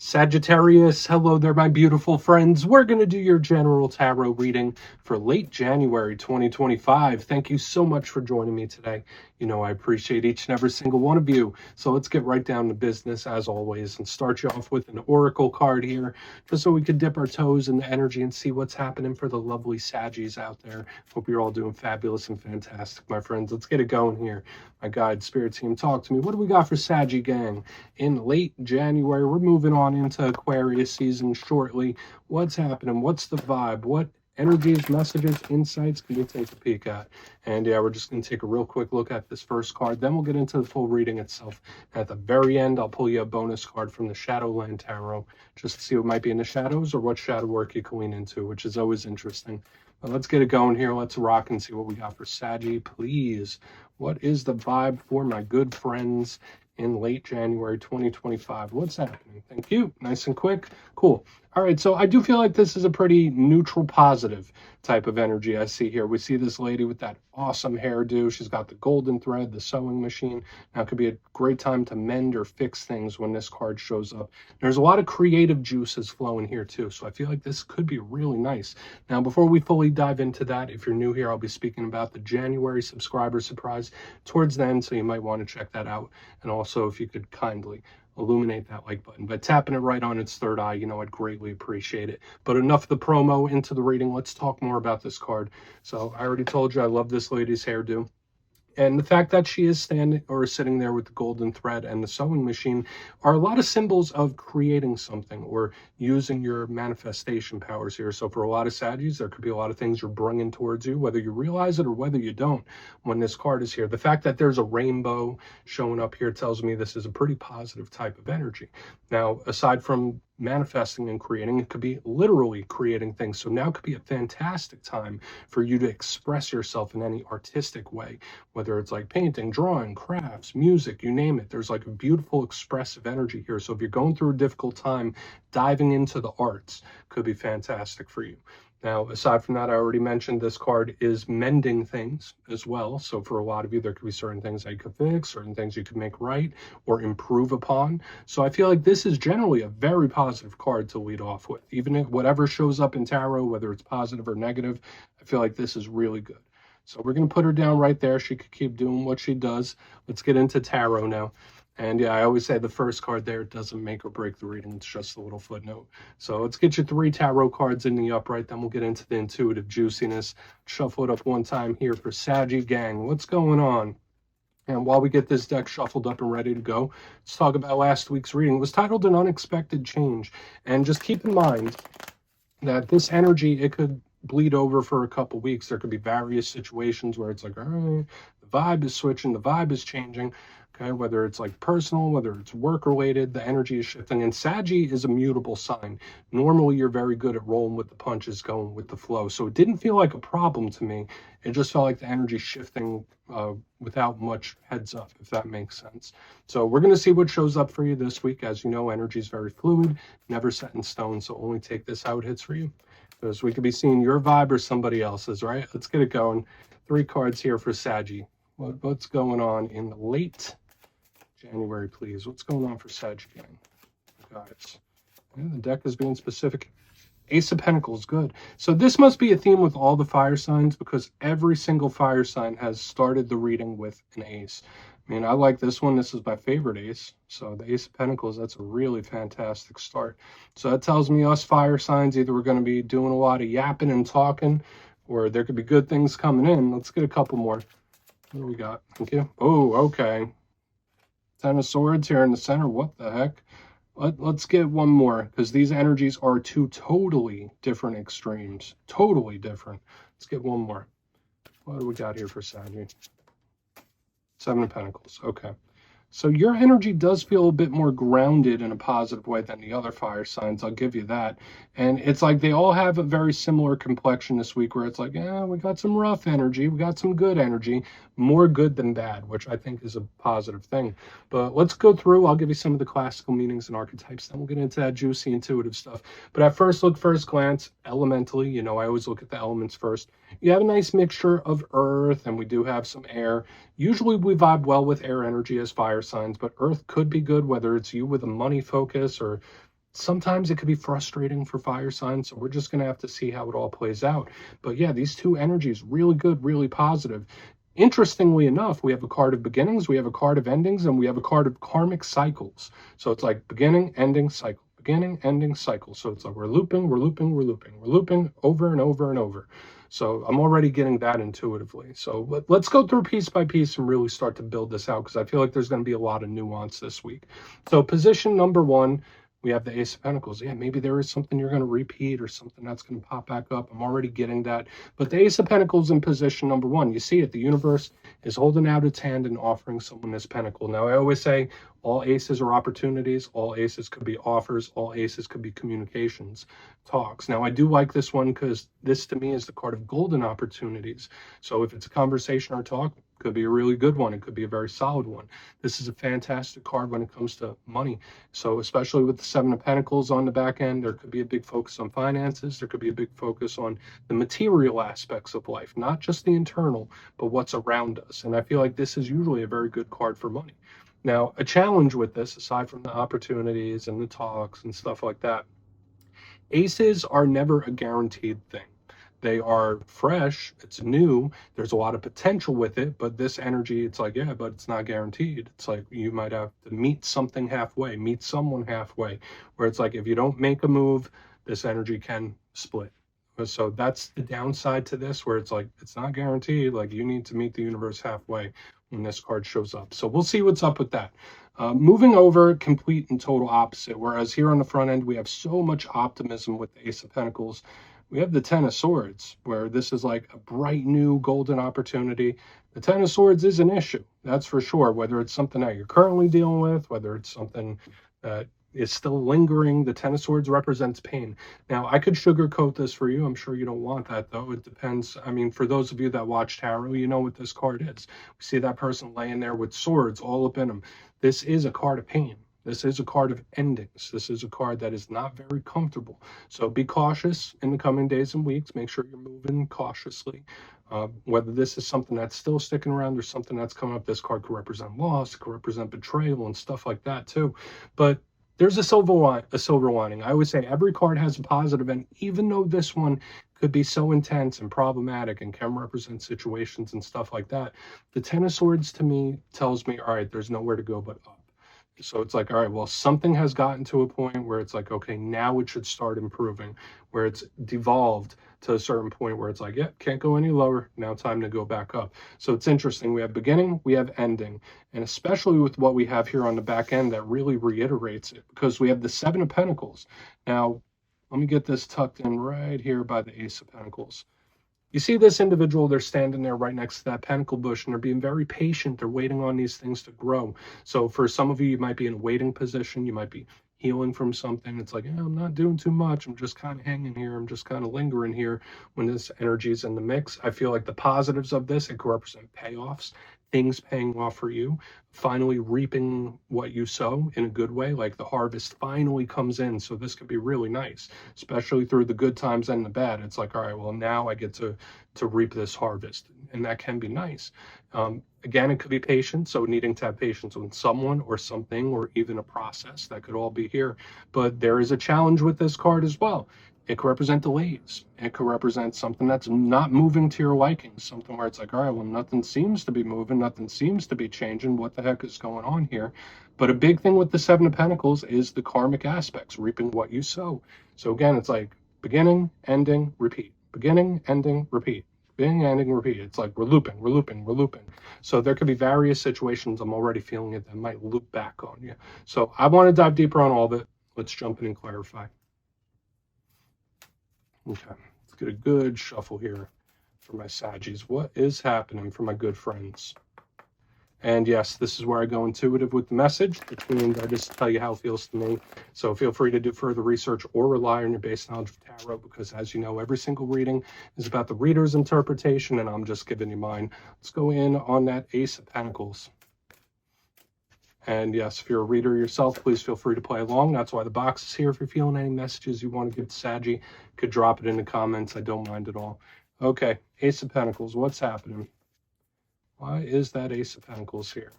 Sagittarius, hello there, my beautiful friends. We're going to do your general tarot reading for late January 2025. Thank you so much for joining me today. You know, I appreciate each and every single one of you. So let's get right down to business as always and start you off with an oracle card here, just so we could dip our toes in the energy and see what's happening for the lovely Saggies out there. Hope you're all doing fabulous and fantastic, my friends. Let's get it going here. My guide, spirit team, talk to me. What do we got for Saggy gang in late January? We're moving on into Aquarius season shortly. What's happening? What's the vibe? What energies, messages, insights can you take a peek at? And yeah, we're just going to take a real quick look at this first card. Then we'll get into the full reading itself. At the very end, I'll pull you a bonus card from the Shadowland Tarot just to see what might be in the shadows or what shadow work you can lean into, which is always interesting. But let's get it going here. Let's rock and see what we got for Saggy, please. What is the vibe for my good friends in late January 2025? What's happening? Thank you. Nice and quick. Cool. All right, so I do feel like this is a pretty neutral, positive type of energy I see here. We see this lady with that awesome hairdo. She's got the golden thread, the sewing machine. Now, it could be a great time to mend or fix things when this card shows up. There's a lot of creative juices flowing here, too, so I feel like this could be really nice. Now, before we fully dive into that, if you're new here, I'll be speaking about the January subscriber surprise towards the end, so you might want to check that out. And also, if you could kindly illuminate that like button, but tapping it right on its third eye, you know, I'd greatly appreciate it. But enough of the promo, into the reading. Let's talk more about this card. So I already told you I love this lady's hairdo. And the fact that she is standing or sitting there with the golden thread and the sewing machine are a lot of symbols of creating something or using your manifestation powers here. So for a lot of Saggies, there could be a lot of things you're bringing towards you, whether you realize it or whether you don't when this card is here. The fact that there's a rainbow showing up here tells me this is a pretty positive type of energy. Now, aside from manifesting and creating, it could be literally creating things. So now could be a fantastic time for you to express yourself in any artistic way, whether it's like painting, drawing, crafts, music, you name it. There's like a beautiful expressive energy here. So if you're going through a difficult time, diving into the arts could be fantastic for you. Now, aside from that, I already mentioned this card is mending things as well. So for a lot of you, there could be certain things that you could fix, certain things you could make right or improve upon. So I feel like this is generally a very positive card to lead off with. Even if whatever shows up in tarot, whether it's positive or negative, I feel like this is really good. So we're going to put her down right there. She could keep doing what she does. Let's get into tarot now. And yeah, I always say the first card there doesn't make or break the reading. It's just a little footnote. So let's get your 3 tarot cards in the upright. Then we'll get into the intuitive juiciness. Shuffle it up one time here for Saggy gang. What's going on? And while we get this deck shuffled up and ready to go, let's talk about last week's reading. It was titled An Unexpected Change. And just keep in mind that this energy, it could bleed over for a couple weeks. There could be various situations where it's like, all right, the vibe is switching, the vibe is changing. Okay, whether it's like personal, whether it's work related, the energy is shifting. And Saggy is a mutable sign. Normally, you're very good at rolling with the punches, going with the flow. So it didn't feel like a problem to me. It just felt like the energy shifting without much heads up, if that makes sense. So we're going to see what shows up for you this week. As you know, energy is very fluid, never set in stone. So only take this how it hits for you, because we could be seeing your vibe or somebody else's, right? Let's get it going. 3 cards here for Saggy. What's going on in late January, please? What's going on for Sag gang, guys? Yeah, the deck is being specific. Ace of Pentacles, good. So this must be a theme with all the fire signs, because every single fire sign has started the reading with an ace. I mean, I like this one. This is my favorite ace. So the Ace of Pentacles, that's a really fantastic start. So that tells me us fire signs, either we're going to be doing a lot of yapping and talking, or there could be good things coming in. Let's get a couple more. What do we got? Thank you. Oh, okay. 10 of Swords here in the center. What the heck? Let's get one more, because these energies are 2 totally different extremes. Totally different. Let's get one more. What do we got here for Saggy? 7 of Pentacles. Okay. So your energy does feel a bit more grounded in a positive way than the other fire signs. I'll give you that. And it's like they all have a very similar complexion this week, where it's like, yeah, we got some rough energy. We got some good energy. More good than bad, which I think is a positive thing. But let's go through. I'll give you some of the classical meanings and archetypes. Then we'll get into that juicy intuitive stuff. But at first look, first glance, elementally, you know, I always look at the elements first. You have a nice mixture of earth, and we do have some air. Usually we vibe well with air energy as fire signs, but earth could be good, whether it's you with a money focus or sometimes it could be frustrating for fire signs, so we're just going to have to see how it all plays out. But yeah, these two energies, really good, really positive. Interestingly enough, we have a card of beginnings, we have a card of endings, and we have a card of karmic cycles. So it's like beginning, ending, cycle, beginning, ending, cycle. So it's like we're looping, we're looping, we're looping, we're looping over and over and over. So I'm already getting that intuitively. So let's go through piece by piece and really start to build this out, because I feel like there's going to be a lot of nuance this week. So position number one, we have the Ace of Pentacles. Yeah, maybe there is something you're going to repeat or something that's going to pop back up. I'm already getting that. But the Ace of Pentacles in position number one, you see it, the universe is holding out its hand and offering someone this pentacle. Now, I always say all aces are opportunities. All aces could be offers. All aces could be communications, talks. Now, I do like this one because this to me is the card of golden opportunities. So if it's a conversation or talk, could be a really good one. It could be a very solid one. This is a fantastic card when it comes to money. So especially with the Seven of Pentacles on the back end, there could be a big focus on finances. There could be a big focus on the material aspects of life, not just the internal, but what's around us. And I feel like this is usually a very good card for money. Now, a challenge with this, aside from the opportunities and the talks and stuff like that, aces are never a guaranteed thing. They are fresh, it's new, there's a lot of potential with it, but this energy, it's like, yeah, but it's not guaranteed. It's like you might have to meet something halfway, meet someone halfway, where it's like if you don't make a move, this energy can split. So that's the downside to this, where it's like it's not guaranteed. Like you need to meet the universe halfway when this card shows up. So we'll see what's up with that. Moving over, complete and total opposite. Whereas here on the front end, we have so much optimism with the Ace of Pentacles. We have the Ten of Swords, where this is like a bright new golden opportunity. The Ten of Swords is an issue, that's for sure, whether it's something that you're currently dealing with, whether it's something that is still lingering. The Ten of Swords represents pain. Now, I could sugarcoat this for you. I'm sure you don't want that, though. It depends. I mean, for those of you that watch tarot, you know what this card is. We see that person laying there with swords all up in them. This is a card of pain. This is a card of endings. This is a card that is not very comfortable. So be cautious in the coming days and weeks. Make sure you're moving cautiously. Whether this is something that's still sticking around or something that's coming up, this card could represent loss, it could represent betrayal and stuff like that too. But there's a silver lining. I always say every card has a positive, and even though this one could be so intense and problematic and can represent situations and stuff like that, the Ten of Swords to me tells me, all right, there's nowhere to go but up. So it's like, all right, well, something has gotten to a point where it's like, okay, now it should start improving, where it's devolved to a certain point where it's like, yeah, can't go any lower. Now time to go back up. So it's interesting. We have beginning, we have ending, and especially with what we have here on the back end that really reiterates it, because we have the Seven of Pentacles. Now, let me get this tucked in right here by the Ace of Pentacles. You see this individual, they're standing there right next to that pentacle bush, and they're being very patient. They're waiting on these things to grow. So for some of you, you might be in a waiting position. You might be healing from something. It's like, yeah, I'm not doing too much. I'm just kind of hanging here. I'm just kind of lingering here when this energy is in the mix. I feel like the positives of this, it could represent payoffs, things paying off for you, finally reaping what you sow in a good way, like the harvest finally comes in. So this could be really nice, especially through the good times and the bad. It's like, all right, well, now I get to reap this harvest, and that can be nice. Again, it could be patience, so needing to have patience with someone or something or even a process. That could all be here. But there is a challenge with this card as well. It could represent delays. It could represent something that's not moving to your liking, something where it's like, all right, well, nothing seems to be moving, nothing seems to be changing. What the heck is going on here? But a big thing with the Seven of Pentacles is the karmic aspects, reaping what you sow. So again, it's like beginning, ending, repeat. Beginning, ending, repeat. Beginning, ending, repeat. It's like we're looping, we're looping, we're looping. So there could be various situations, I'm already feeling it, that might loop back on you. So I want to dive deeper on all of it. Let's jump in and clarify. Okay, let's get a good shuffle here for my Saggies. What is happening for my good friends? And yes, this is where I go intuitive with the message, which means I just tell you how it feels to me. So feel free to do further research or rely on your base knowledge of tarot, because as you know, every single reading is about the reader's interpretation, and I'm just giving you mine. Let's go in on that Ace of Pentacles. And yes, if you're a reader yourself, please feel free to play along. That's why the box is here. If you're feeling any messages you want to give to Saggy, you could drop it in the comments. I don't mind at all. Okay, Ace of Pentacles, what's happening? Why is that Ace of Pentacles here?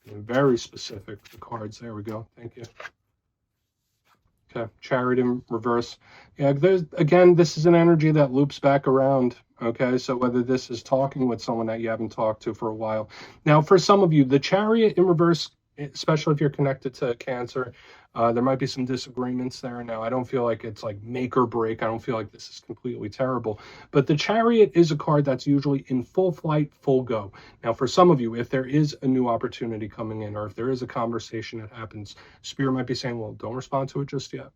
Very specific, the cards. There we go. Thank you. Okay, Chariot in reverse. Yeah, again, this is an energy that loops back around. Okay, so whether this is talking with someone that you haven't talked to for a while. Now, for some of you, the Chariot in reverse, especially if you're connected to Cancer, there might be some disagreements there. Now, I don't feel like it's like make or break. I don't feel like this is completely terrible. But the Chariot is a card that's usually in full flight, full go. Now, for some of you, if there is a new opportunity coming in, or if there is a conversation that happens, Spirit might be saying, well, don't respond to it just yet.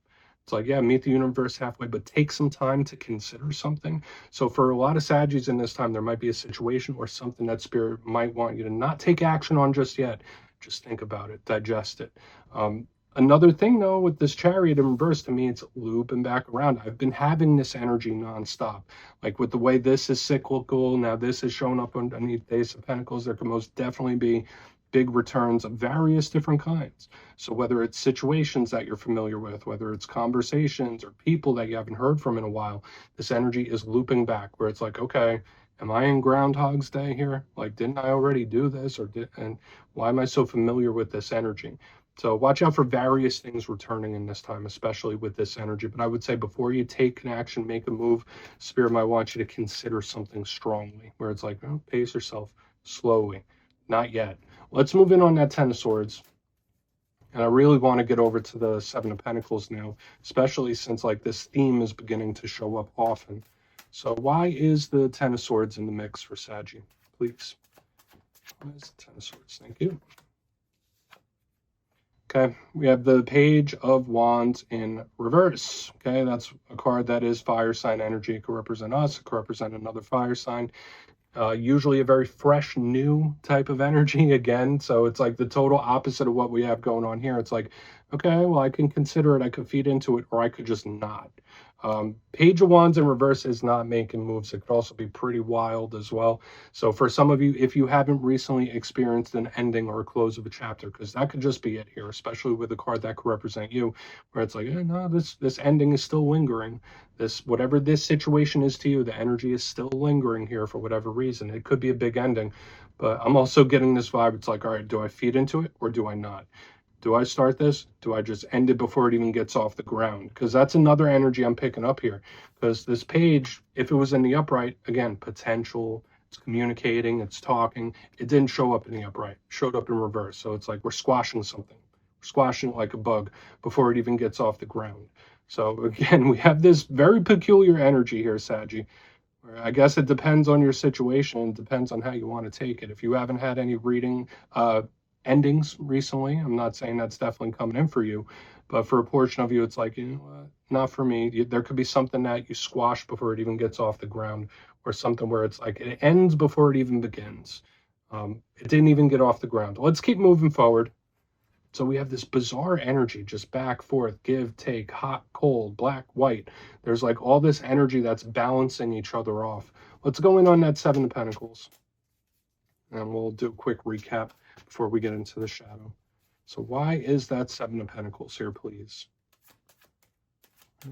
It's like, yeah, meet the universe halfway, but take some time to consider something. So for a lot of Saggies in this time, there might be a situation or something that Spirit might want you to not take action on just yet. Just think about it, digest it. Another thing, though, with this Chariot in reverse, to me, it's looping back around. I've been having this energy nonstop. Like with the way this is cyclical, now this is showing up underneath Ace of Pentacles, there can most definitely be big returns of various different kinds. So whether it's situations that you're familiar with, whether it's conversations or people that you haven't heard from in a while, this energy is looping back where it's like, okay, am I in Groundhog's Day here? Like, didn't I already do this? And why am I so familiar with this energy? So watch out for various things returning in this time, especially with this energy. But I would say before you take an action, make a move, Spirit might want you to consider something strongly, where it's like, oh, pace yourself slowly. Not yet. Let's move in on that Ten of Swords. And I really want to get over to the Seven of Pentacles now, especially since like this theme is beginning to show up often. So why is the Ten of Swords in the mix for Saggy? Please. Why is the Ten of Swords? Thank you. Okay, we have the Page of Wands in reverse. Okay, that's a card that is fire sign energy. It could represent us, it could represent another fire sign. Usually a very fresh, new type of energy again. So it's like the total opposite of what we have going on here. It's like, okay, well, I can consider it, I could feed into it, or I could just not. Page of Wands in reverse is not making moves. It could also be pretty wild as well. So for some of you, if you haven't recently experienced an ending or a close of a chapter, because that could just be it here, especially with a card that could represent you, where it's like, no, this ending is still lingering. This, whatever this situation is to you, the energy is still lingering here for whatever reason. It could be a big ending, but I'm also getting this vibe. It's like, all right, do I feed into it or do I not? Do I start this? Do I just end it before it even gets off the ground? Because that's another energy I'm picking up here. Because this page, if it was in the upright, again, potential, it's communicating, it's talking. It didn't show up in the upright. It showed up in reverse. So it's like we're squashing something. We're squashing it like a bug before it even gets off the ground. So again, we have this very peculiar energy here, Saggy. I guess it depends on your situation. It depends on how you want to take it. If you haven't had any reading, endings recently, I'm not saying that's definitely coming in for you, but for a portion of you, it's like, you know what, not for me. There could be something that you squash before it even gets off the ground, or something where it's like it ends before it even begins. It didn't even get off the ground. Let's keep moving forward. So we have this bizarre energy, just back, forth, give, take, hot, cold, black, white. There's like all this energy that's balancing each other off. Let's go in on that Seven of Pentacles, and we'll do a quick recap before we get into the shadow. So why is that Seven of Pentacles here, please?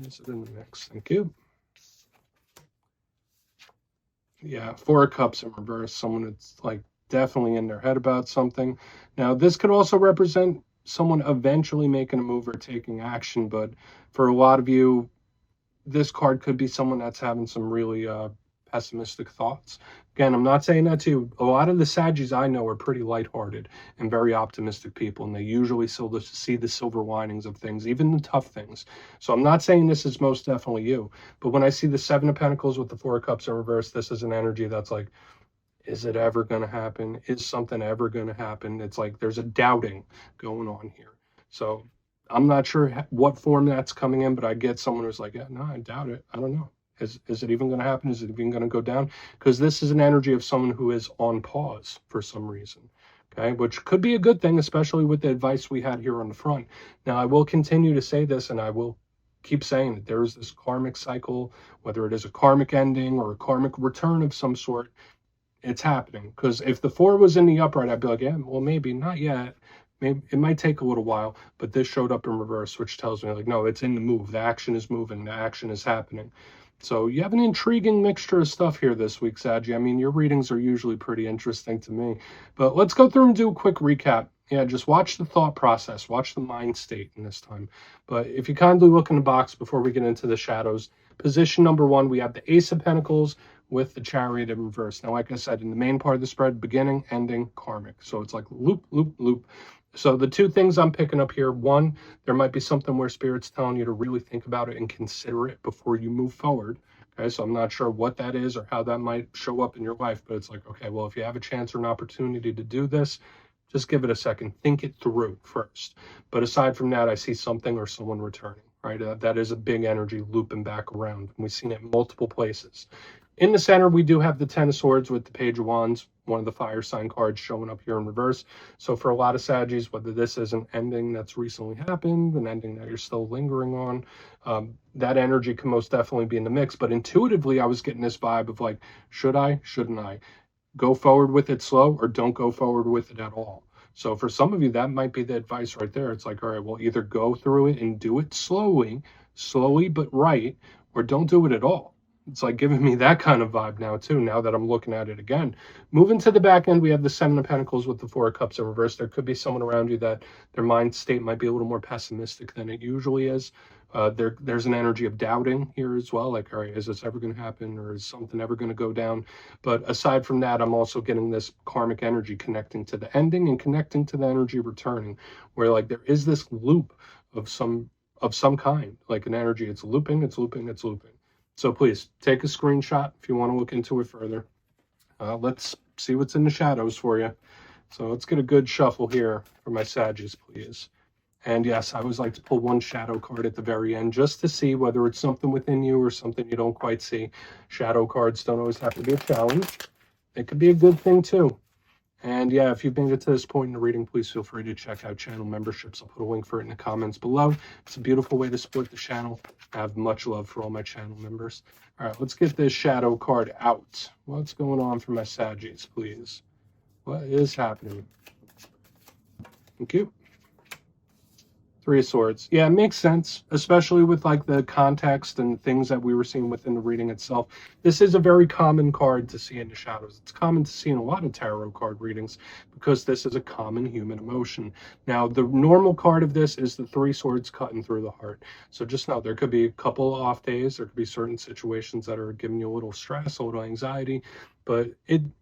Is it in the mix? Thank you. Yeah, Four of Cups in reverse. Someone that's like definitely in their head about something. Now, this could also represent someone eventually making a move or taking action, but for a lot of you, this card could be someone that's having some really pessimistic thoughts. Again, I'm not saying that to you. A lot of the Saggies I know are pretty lighthearted and very optimistic people, and they usually still see the silver linings of things, even the tough things. So I'm not saying this is most definitely you, but when I see the Seven of Pentacles with the Four of Cups in reverse, this is an energy that's like, is it ever going to happen? Is something ever going to happen? It's like there's a doubting going on here. So I'm not sure what form that's coming in, but I get someone who's like, yeah, no, I doubt it. I don't know. Is it even going to happen? Is it even going to go down? Because this is an energy of someone who is on pause for some reason, okay? Which could be a good thing, especially with the advice we had here on the front. Now, I will continue to say this, and I will keep saying that there is this karmic cycle, whether it is a karmic ending or a karmic return of some sort. It's happening. Because if the Four was in the upright, I'd be like, yeah, well, maybe not yet. Maybe it might take a little while, but this showed up in reverse, which tells me like, no, it's in the move. The action is moving. The action is happening. So you have an intriguing mixture of stuff here this week, Saggy. I mean, your readings are usually pretty interesting to me. But let's go through and do a quick recap. Yeah, just watch the thought process, watch the mind state in this time. But if you kindly look in the box before we get into the shadows, position number one, we have the Ace of Pentacles with the Chariot in reverse. Now, like I said, in the main part of the spread, beginning, ending, karmic. So it's like loop, loop, loop. So the two things I'm picking up here, one, there might be something where Spirit's telling you to really think about it and consider it before you move forward. Okay, so I'm not sure what that is or how that might show up in your life, but it's like, okay, well, if you have a chance or an opportunity to do this, just give it a second, think it through first. But aside from that, I see something or someone returning, right? That is a big energy looping back around. We've seen it in multiple places. In the center, we do have the Ten of Swords with the Page of Wands, one of the fire sign cards showing up here in reverse. So for a lot of Saggies, whether this is an ending that's recently happened, an ending that you're still lingering on, that energy can most definitely be in the mix. But intuitively, I was getting this vibe of like, should I, shouldn't I? Go forward with it slow or don't go forward with it at all. So for some of you, that might be the advice right there. It's like, all right, well, either go through it and do it slowly but right, or don't do it at all. It's like giving me that kind of vibe now too, now that I'm looking at it again. Moving to the back end, we have the Seven of Pentacles with the Four of Cups in reverse. There could be someone around you that their mind state might be a little more pessimistic than it usually is. There's an energy of doubting here as well, like, all right, is this ever going to happen, or is something ever going to go down? But aside from that, I'm also getting this karmic energy connecting to the ending and connecting to the energy returning, where like there is this loop of some kind, like an energy. It's looping, it's looping, it's looping. So please take a screenshot if you want to look into it further. Let's see what's in the shadows for you. So let's get a good shuffle here for my Saggies, please. And yes, I always like to pull one shadow card at the very end just to see whether it's something within you or something you don't quite see. Shadow cards don't always have to be a challenge. It could be a good thing too. And yeah, if you've made it to this point in the reading, please feel free to check out channel memberships. I'll put a link for it in the comments below. It's a beautiful way to support the channel. I have much love for all my channel members. All right, let's get this shadow card out. What's going on for my Saggies, please? What is happening? Thank you. Three of Swords. Yeah, it makes sense, especially with like the context and things that we were seeing within the reading itself. This is a very common card to see in the shadows. It's common to see in a lot of tarot card readings because this is a common human emotion. Now, the normal card of this is the Three Swords cutting through the heart. So just know there could be a couple of off days. There could be certain situations that are giving you a little stress, a little anxiety. But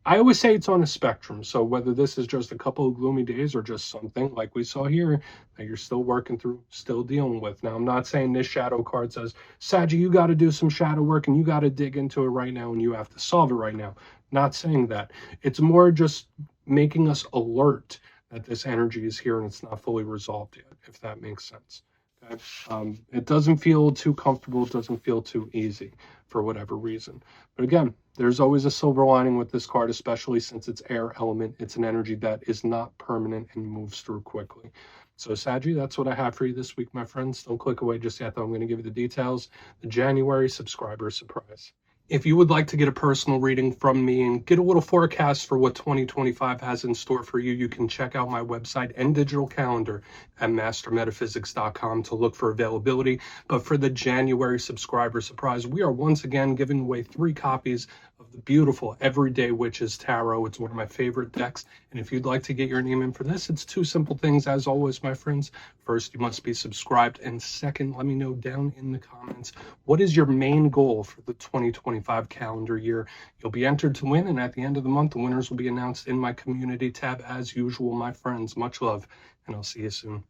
I always say it's on a spectrum. So whether this is just a couple of gloomy days or just something like we saw here that you're still working through, still dealing with. Now, I'm not saying this shadow card says, Saggy, you got to do some shadow work and you got to dig into it right now and you have to solve it right now. Not saying that. It's more just making us alert that this energy is here and it's not fully resolved yet, if that makes sense. Okay? It doesn't feel too comfortable. It doesn't feel too easy for whatever reason. But again, there's always a silver lining with this card, especially since it's air element. It's an energy that is not permanent and moves through quickly. So Saggy, that's what I have for you this week, my friends. Don't click away just yet, though. I'm going to give you the details. The January subscriber surprise. If you would like to get a personal reading from me and get a little forecast for what 2025 has in store for you, you can check out my website and digital calendar at mastermetaphysics.com to look for availability. But for the January subscriber surprise, we are once again giving away 3 copies of the beautiful Everyday Witches Tarot. It's one of my favorite decks. And if you'd like to get your name in for this, it's 2 simple things, as always, my friends. First, you must be subscribed. And second, let me know down in the comments, what is your main goal for the 2025 calendar year? You'll be entered to win. And at the end of the month, the winners will be announced in my community tab as usual, my friends. Much love, and I'll see you soon.